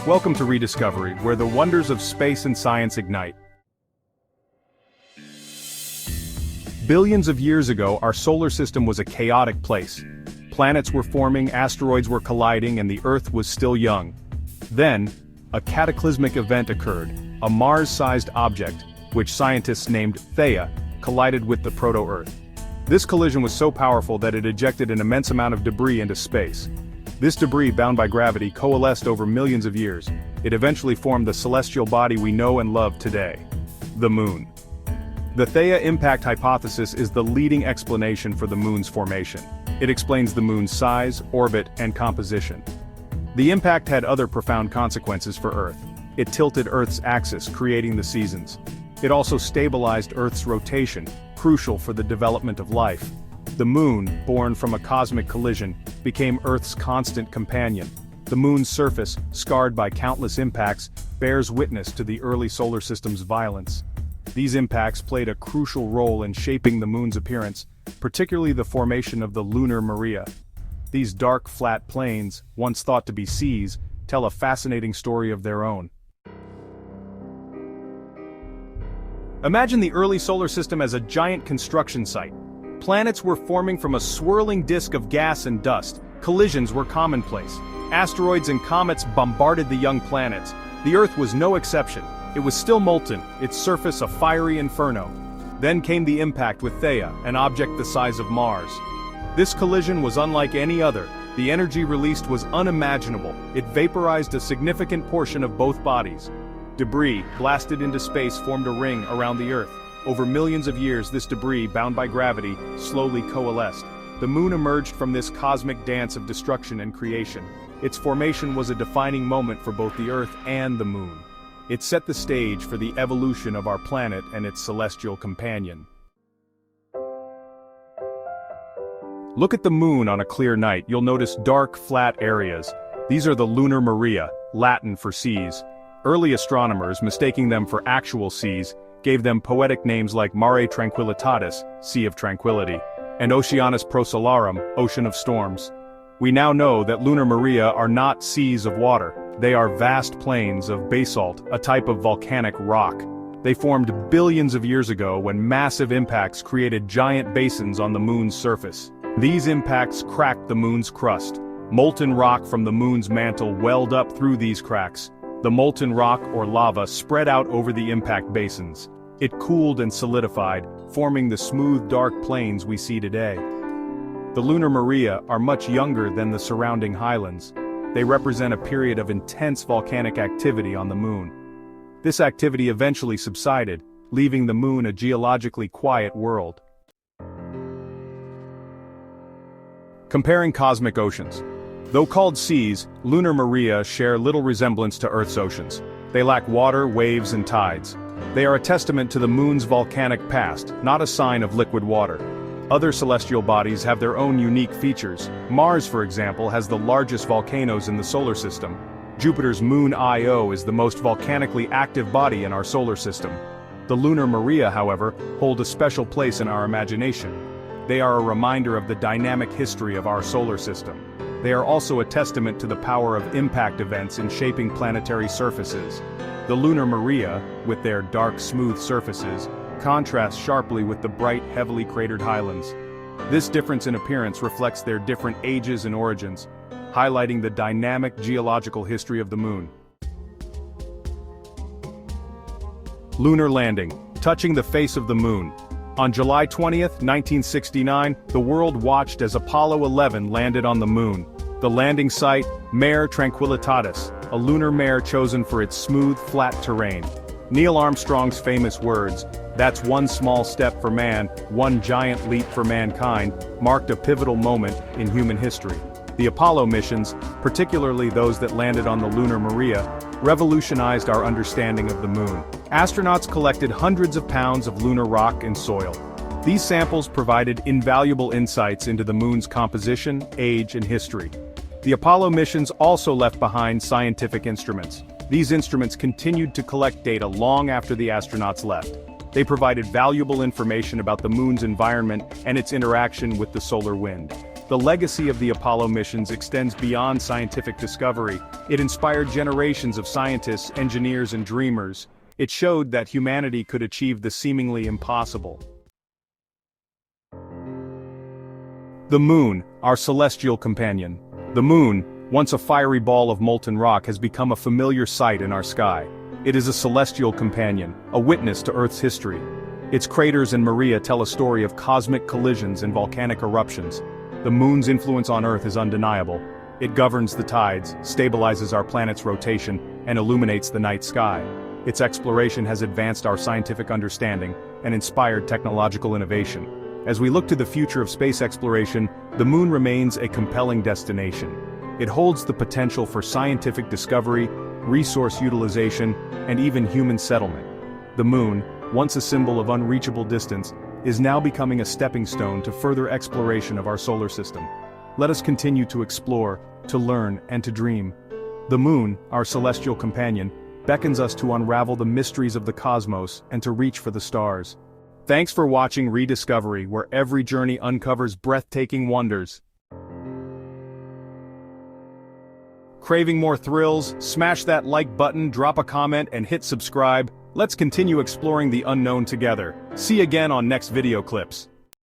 Welcome to Rediscovery, where the wonders of space and science ignite. Billions of years ago, our solar system was a chaotic place. Planets were forming, asteroids were colliding, and the Earth was still young. Then, a cataclysmic event occurred. A Mars-sized object, which scientists named Theia, collided with the proto-Earth. This collision was so powerful that it ejected an immense amount of debris into space. This debris, bound by gravity, coalesced over millions of years. It eventually formed the celestial body we know and love today, the Moon. The Theia impact hypothesis is the leading explanation for the Moon's formation. It explains the Moon's size, orbit, and composition. The impact had other profound consequences for Earth. It tilted Earth's axis, creating the seasons. It also stabilized Earth's rotation, crucial for the development of life. The Moon, born from a cosmic collision, became Earth's constant companion. The Moon's surface, scarred by countless impacts, bears witness to the early solar system's violence. These impacts played a crucial role in shaping the Moon's appearance, particularly the formation of the Lunar Maria. These dark, flat plains, once thought to be seas, tell a fascinating story of their own. Imagine the early solar system as a giant construction site. Planets were forming from a swirling disk of gas and dust. Collisions were commonplace. Asteroids and comets bombarded the young planets. The Earth was no exception. It was still molten, its surface a fiery inferno. Then came the impact with Theia, an object the size of Mars. This collision was unlike any other. The energy released was unimaginable. It vaporized a significant portion of both bodies. Debris, blasted into space, formed a ring around the Earth. Over millions of years, this debris, bound by gravity, slowly coalesced. The Moon emerged from this cosmic dance of destruction and creation. Its formation was a defining moment for both the Earth and the Moon. It set the stage for the evolution of our planet and its celestial companion. Look at the Moon on a clear night. You'll notice dark, flat areas. These are the Lunar Maria, Latin for seas. Early astronomers, mistaking them for actual seas, gave them poetic names like Mare Tranquillitatis, Sea of Tranquility, and Oceanus Prosolarum, Ocean of Storms. We now know that Lunar Maria are not seas of water. They are vast plains of basalt, a type of volcanic rock. They formed billions of years ago when massive impacts created giant basins on the Moon's surface. These impacts cracked the Moon's crust. Molten rock from the Moon's mantle welled up through these cracks. The molten rock, or lava, spread out over the impact basins. It cooled and solidified, forming the smooth, dark plains we see today. The Lunar Maria are much younger than the surrounding highlands. They represent a period of intense volcanic activity on the Moon. This activity eventually subsided, leaving the Moon a geologically quiet world. Comparing cosmic oceans. Though called seas, Lunar Maria share little resemblance to Earth's oceans. They lack water, waves, and tides. They are a testament to the Moon's volcanic past, not a sign of liquid water. Other celestial bodies have their own unique features. Mars, for example, has the largest volcanoes in the solar system. Jupiter's moon Io is the most volcanically active body in our solar system. The Lunar Maria, however, hold a special place in our imagination. They are a reminder of the dynamic history of our solar system. They are also a testament to the power of impact events in shaping planetary surfaces. The Lunar Maria, with their dark, smooth surfaces, contrasts sharply with the bright, heavily cratered highlands. This difference in appearance reflects their different ages and origins, highlighting the dynamic geological history of the Moon. Lunar Landing, touching the face of the Moon. On July 20th, 1969, the world watched as Apollo 11 landed on the Moon. The landing site, Mare Tranquillitatis, a lunar mare chosen for its smooth, flat terrain. Neil Armstrong's famous words, "That's one small step for man, one giant leap for mankind," marked a pivotal moment in human history. The Apollo missions, particularly those that landed on the Lunar Maria, revolutionized our understanding of the Moon. Astronauts collected hundreds of pounds of lunar rock and soil. These samples provided invaluable insights into the Moon's composition, age, and history. The Apollo missions also left behind scientific instruments. These instruments continued to collect data long after the astronauts left. They provided valuable information about the Moon's environment and its interaction with the solar wind. The The legacy of the Apollo missions extends beyond scientific discovery. It inspired generations of scientists, engineers, and dreamers. It showed that humanity could achieve the seemingly impossible. The Moon, our celestial companion. The Moon, once a fiery ball of molten rock, has become a familiar sight in our sky. It is a celestial companion, a witness to Earth's history. Its craters and Maria tell a story of cosmic collisions and volcanic eruptions. The Moon's influence on Earth is undeniable. It governs the tides, stabilizes our planet's rotation, and illuminates the night sky. Its exploration has advanced our scientific understanding and inspired technological innovation. As we look to the future of space exploration, the Moon remains a compelling destination. It holds the potential for scientific discovery, resource utilization, and even human settlement. The Moon, once a symbol of unreachable distance, is now becoming a stepping stone to further exploration of our solar system. Let us continue to explore, to learn, and to dream. The Moon, our celestial companion, beckons us to unravel the mysteries of the cosmos and to reach for the stars. Thanks for watching Rediscovery, where every journey uncovers breathtaking wonders. Craving more thrills? Smash that like button, drop a comment, and hit subscribe. Let's continue exploring the unknown together. See you again on next video clips.